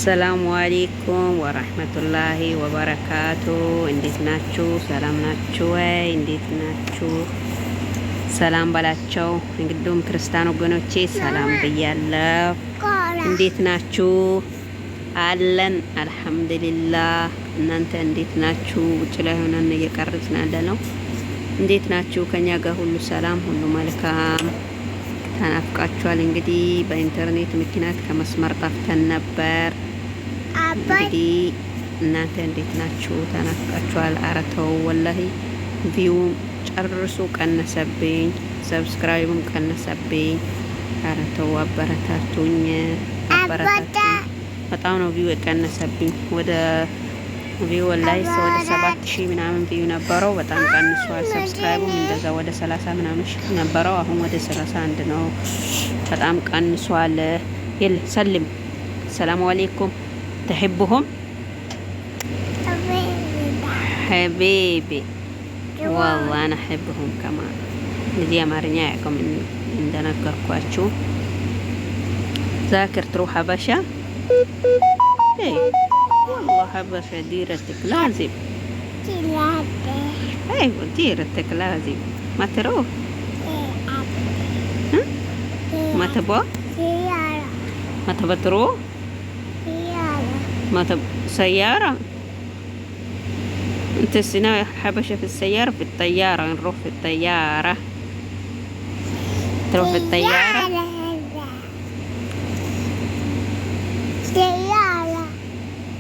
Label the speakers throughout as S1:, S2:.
S1: አሰላሙ አሌይኩም ወራህመቱላሂ ወበረካቱ። እንዴት ናችሁ? ሰላም ናችሁ ወይ? እንዴት ናችሁ? ሰላም በላቸው። እንግዲሁም ክርስቲያን ወገኖቼ ሰላም ብያለሁ። እንዴት ናችሁ? አለን አልሐምዱሊላህ። እናንተ እንዴት ናችሁ? ውጭ ላይ ሆነን እየቀረጽን ያለ ነው። እንዴት ናችሁ? ከኛ ጋር ሁሉ ሰላም፣ ሁሉ መልካም። ተናፍቃችኋል። እንግዲህ በኢንተርኔት ምክንያት ከመስመር ጠፍተን ነበር። እንግዲህ እናንተ እንዴት ናችሁ? ተናፍቃችኋል። ኧረ ተው ወላሂ ቪው ጨርሶ ቀነሰብኝ፣ ሰብስክራይብም ቀነሰብኝ። ኧረ ተው አበረታቱኝ፣ አበረታቱኝ። በጣም ነው ቪው የቀነሰብኝ። ወደ ቪው ላይ ወደ 7000 ምናምን ቪው ነበረው፣ በጣም ቀንሷል። ሰብስክራይቡም እንደዛ ወደ 30 ምናምን ነበረው፣ አሁን ወደ 31 ነው። በጣም ቀንሷል። ይል ሰልም ሰላም አለይኩም ተحبهم حبيبي والله انا احبهم كمان لدي امارኛ ያቆም እንደነገርኳችሁ ذاكر تروح حبشه والله حبشه ديرتك لازم ايوه ديرتك لازم ما تروح ما تبغى ما تبغى تروح ما تب سيارة انت سنا حبشة في السيارة في الطيارة نروح في الطيارة تروح في الطيارة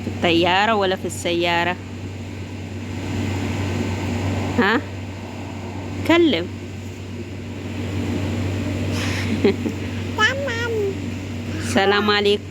S1: في الطيارة ولا في السيارة ها كلم سلام عليكم.